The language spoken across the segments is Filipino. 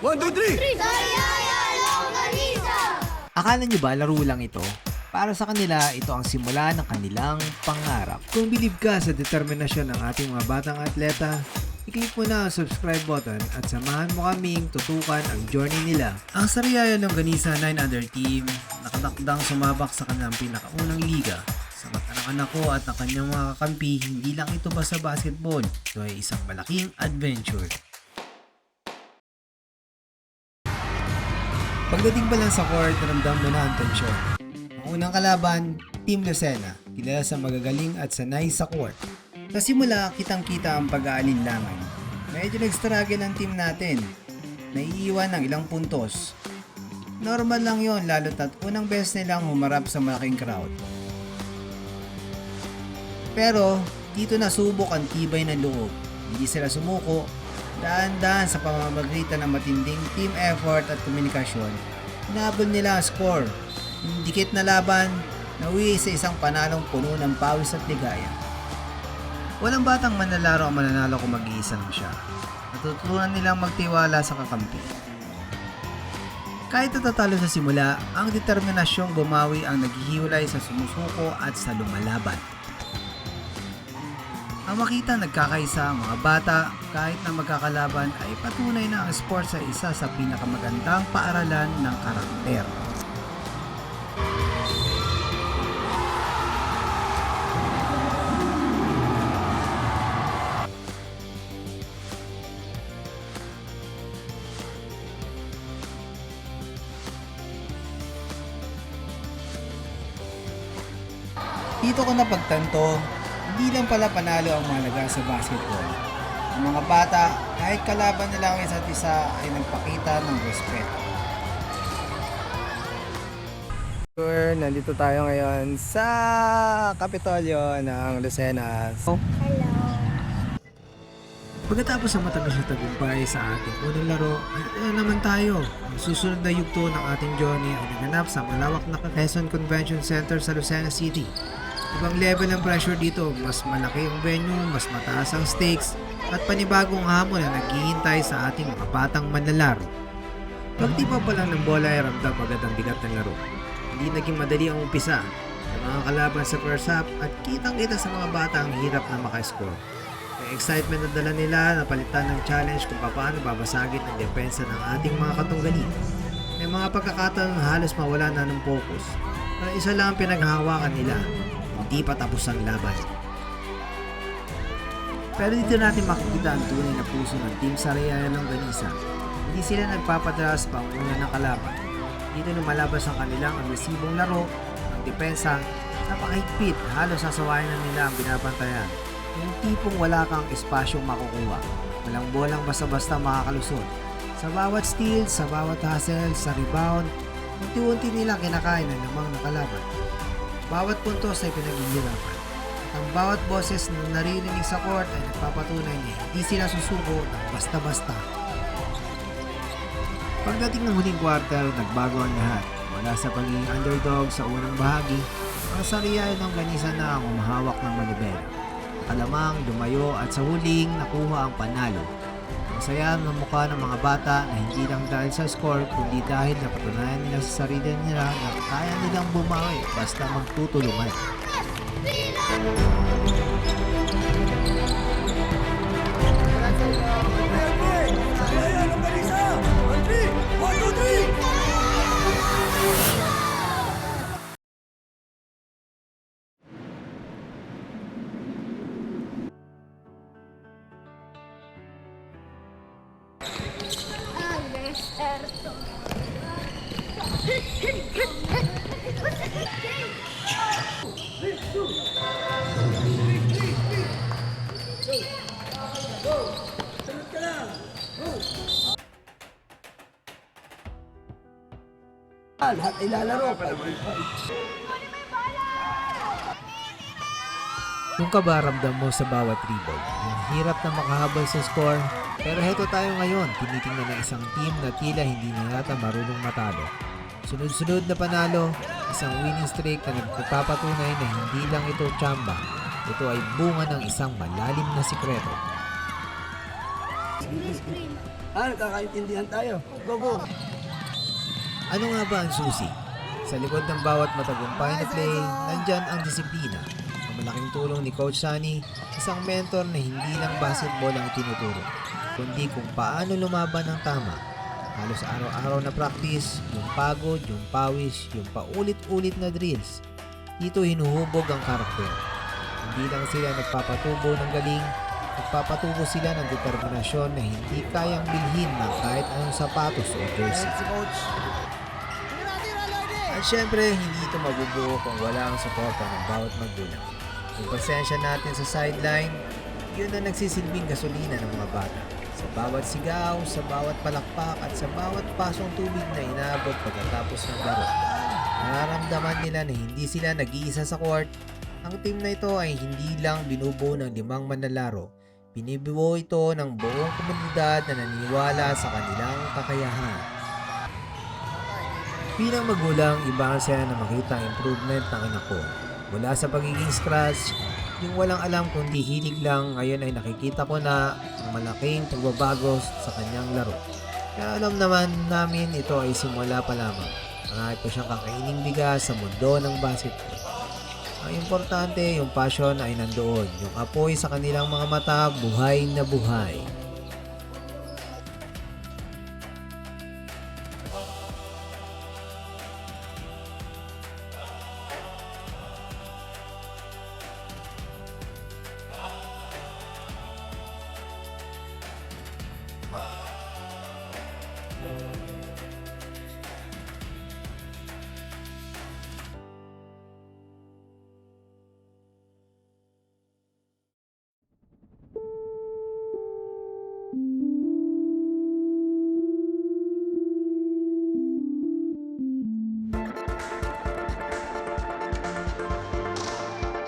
1, 2, 3! Akala nyo ba laro lang ito? Para sa kanila, ito ang simula ng kanilang pangarap. Kung bilib ka sa determinasyon ng ating mga batang atleta, i-click mo na ang subscribe button at samahan mo kaming tutukan ang journey nila. Ang Sariaya Longganisa 9 Under Team nakatakdang sumabak sa kanilang pinakaunang liga. Sa mata ng anak ko at ng kanyang mga kakampi, hindi lang ito basta basketball. Ito ay isang malaking adventure. Pagdating pa lang sa court, naramdam mo na ang tensyon. Ang unang kalaban, Team Lucena, kilala sa magagaling at sanay sa court. Sa simula, kitang-kita ang pag-aalinlangan. Medyo nag-struggle ang team natin. Naiiwan ng ilang puntos. Normal lang yon, lalo't at unang beses nilang humarap sa malaking crowd. Pero, dito nasubok ang tibay ng loob. Hindi sila sumuko. Daan-daan sa pamamagitan ng matinding team effort at komunikasyon, hinabol nila ang score. Yung dikit na laban, nauwi sa isang panalong puno ng pawis at ligaya. Walang batang manlalaro ang mananalo kung mag-iisa lang siya. Natutunan nilang magtiwala sa kakampi. Kahit natatalo sa simula, ang determinasyong bumawi ang naghihiwalay sa sumusuko at sa lumalaban. Ang makita nagkakaisa ang mga bata kahit na magkakalaban ay patunay na ang sports ay isa sa pinakamagandang paaralan ng karakter. Dito ko napagtanto, hindi lang pala panalo ang mahalaga sa basketball. Ang mga bata, kahit kalaban nila ang isa't isa ay nagpakita ng respeto. Nandito tayo ngayon sa Kapitolyo ng Lucena. Hello. Pagkatapos ng matagal na tagumpay sa ating unang laro, ay naman tayo. Ang susunod na yugto ng ating journey ay naganap sa malawak na Quezon Convention Center sa Lucena City. Ibang level ng pressure dito, mas malaki ang venue, mas mataas ang stakes, at panibagong hamon na naghihintay sa ating mga batang manlalaro. Pagtipa pa lang ng bola ay ramdam agad ang bigat ng laro. Hindi naging madali ang umpisa ng mga kalaban sa first half at kitang-kita sa mga bata ang hirap na makascore. May excitement na dala nila na palitan ng challenge kung paano babasagin ang depensa ng ating mga katunggali. May mga pagkakataon na halos mawala na ng focus, pero isa lang ang pinaghahawakan nila. Hindi pa tapos ang laban. Pero dito natin makikita ang tunay na puso ng Team Sariaya Longganisa. Hindi sila nagpapadala sa panguna ng kalaban. Dito lumalabas ang kanilang agresibong laro, ang depensa, napakahigpit, halos sasawayan na nila ang binabantayan. Yung tipong wala kang espasyong makukuha. Walang bolang basta-basta makakalusot. Sa bawat steal, sa bawat hustle, sa rebound, unti-unti nila kinakain ang lamang na kalaban. Bawat puntos ay pinaghihirapan. Ang bawat boses na naririnig sa court ay nagpapatunay na hindi sila susuko ng basta-basta. Pagdating ng huling quarter, nagbago ang lahat. Mula sa pagiging underdog sa unang bahagi, ang Sariaya Longganisa na ang umahawak ng manibela. Alamang, lumayo at sa huling nakuha ang panalo. Ang saya ng mukha ng mga bata na hindi lang dahil sa score kundi dahil napatunayan nila sa sarili nila na kaya nilang bumawi basta magtutulungan. Sariaya Longganisa! 1, 2, 3! Deserto. Lahat ay lalaro. Yung kabaramdam mo sa bawat rebound, yung hirap na makahabol sa score. Pero heto tayo ngayon, tinitingnan ng isang team na tila hindi na yata marunong matalo. Sunod-sunod na panalo, isang winning streak na nagpapatunay na hindi lang ito tsamba. Ito ay bunga ng isang malalim na sikreto. Nagkakaintindihan tayo. Go, go. Ano nga ba ang susi? Sa likod ng bawat matagumpay na play, nandyan ang disiplina. Ang malaking tulong ni Coach Sunny, isang mentor na hindi lang basketball ang tinuturo, kundi kung paano lumaban ng tama. Halos araw-araw na practice, yung pagod, yung pawis, yung paulit-ulit na drills. Dito hinuhubog ang karakter. Hindi lang sila nagpapatubo ng galing, nagpapatubo sila ng determinasyon na hindi kayang bilhin ng kahit anong sapatos o jersey. At syempre, hindi ito mabubuo kung wala ang suporta ng bawat magulang. Yung pasensya natin sa sideline, yun ang nagsisilbing gasolina ng mga bata. Sa bawat sigaw, sa bawat palakpak at sa bawat pasong tubig na inaabot pagkatapos ng laro. Nararamdaman nila na hindi sila nag-iisa sa court. Ang team na ito ay hindi lang binubuo ng 5 manlalaro. Binibuo ito ng buong komunidad na naniniwala sa kanilang kakayahan. Bilang magulang, iba ang saya na makita ang improvement ng anak ko. Mula sa pagiging scratch, yung walang alam kundi hilig lang, ngayon ay nakikita ko na ang malaking pagbabago sa kanyang laro. Kaya alam naman namin ito ay simula pa lamang. Marami pa siyang kakaining bigas sa mundo ng basketball. Ang importante, yung passion ay nandoon. Yung apoy sa kanilang mga mata, buhay na buhay.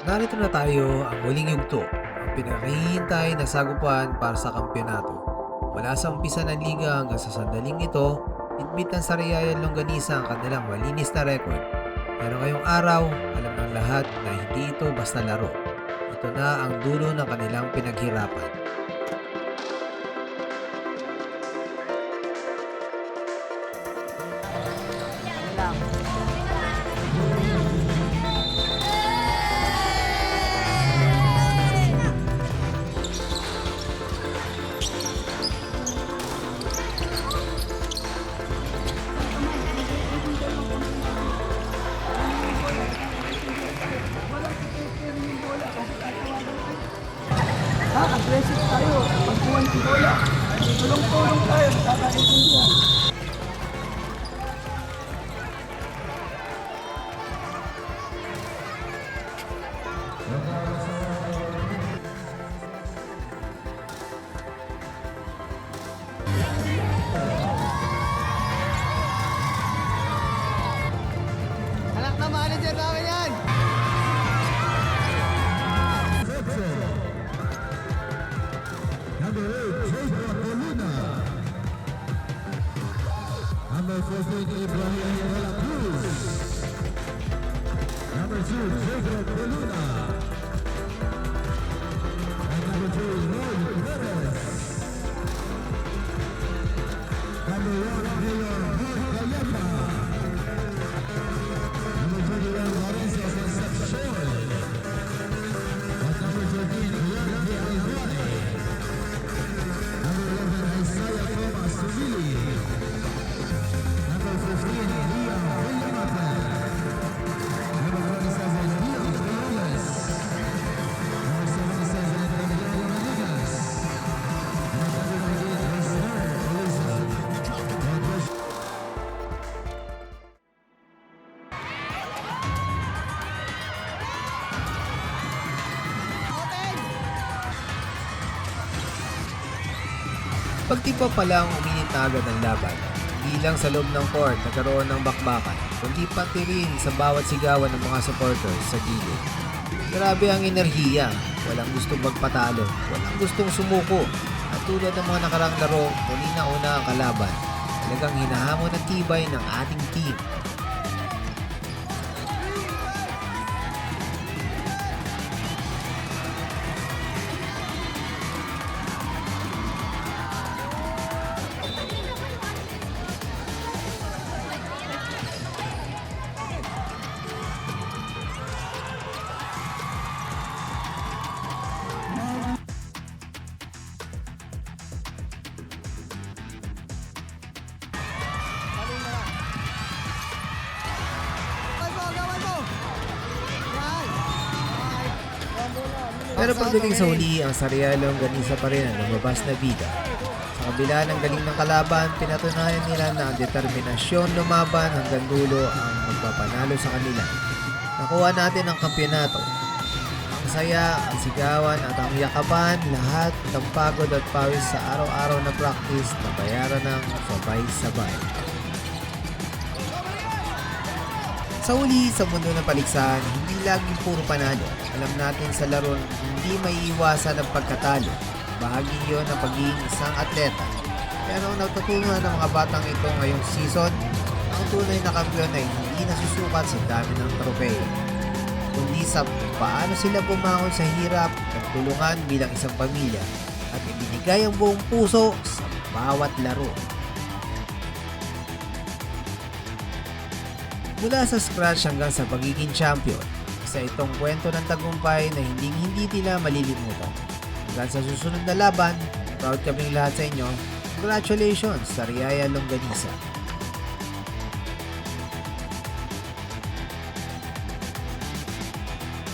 Narito na tayo ang huling yugto, ang pinakahihintay na sagupan para sa kampyonato. Mula sa umpisa ng liga hanggang sa sandaling ito, bitbit ng Sariayan Longganisa ang kanilang malinis na record. Pero ngayong araw, alam ng lahat na hindi ito basta laro. Ito na ang dulo ng kanilang pinaghirapan. Aggressive tayo. Pagkuhan ng bola. Tulong-tulong tayo. Magkakaintindihan. Anak na manager namin yan! Number 8, Jacob Coluna. Number 14, Ibrahim de la Cruz. Number 2, Jacob Coluna. And number 3, Lloyd Perez. Number 1, Mayor Mark Calema. Number 21, Lorenzo Concepcion. And number 13, Jorge Alvarez. Number 11, Isaiah Thomas Sumili. Number 15, Liam Williamson. Number 27, Leon Flores. Number 77, Emiliano Manigas. And number 19, Rosner Eliza. God bless you. Pagtipa pa lang uminit na agad ang laban. Hindi lang sa loob ng court nagkaroon ng bakbakan, kundi pati rin sa bawat sigawan ng mga supporters sa gilid. Grabe ang enerhiya, walang gustong magpatalo, walang gustong sumuko. At tulad ng mga nakarang laro, muli na una ang kalaban. Talagang hinahamon ang tibay ng ating team. Pero pagdating sa huli, ang Sariaya Longganisa pa rin ang lumabas na bida. Sa kabila ng galing ng kalaban, pinatunayan nila na ang determinasyon lumaban hanggang dulo ang magpapanalo sa kanila. Nakuha natin ang kampyonato. Ang saya, ang sigawan at ang yakapan, lahat ng pagod at pawis sa araw-araw na practice na bayaran ng sabay-sabay. Sa uli, sa mundo ng paligsahan, hindi laging puro panalo. Alam natin sa laro, hindi maiiwasan ang pagkatalo. Bahagi yun ng pagiging isang atleta. Pero ang natutunan ng mga batang ito ngayong season, ang tunay na kampiyon ay hindi nasusukat sa dami ng tropeyo, kundi sa kung paano sila bumangon sa hirap, nagtulungan bilang isang pamilya, at ibinigay ang buong puso sa bawat laro. Mula sa scratch hanggang sa pagiging champion, isa itong kwento ng tagumpay na hindi nila malilimutan. Hanggang sa susunod na laban, proud kaming lahat sa inyo. Congratulations, Sariaya Longganisa!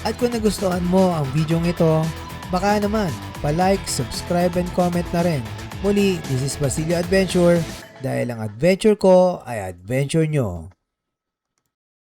At kung nagustuhan mo ang video ito, baka naman pa-like, subscribe and comment na rin. Muli, this is Basilio Adventure, dahil ang adventure ko ay adventure nyo.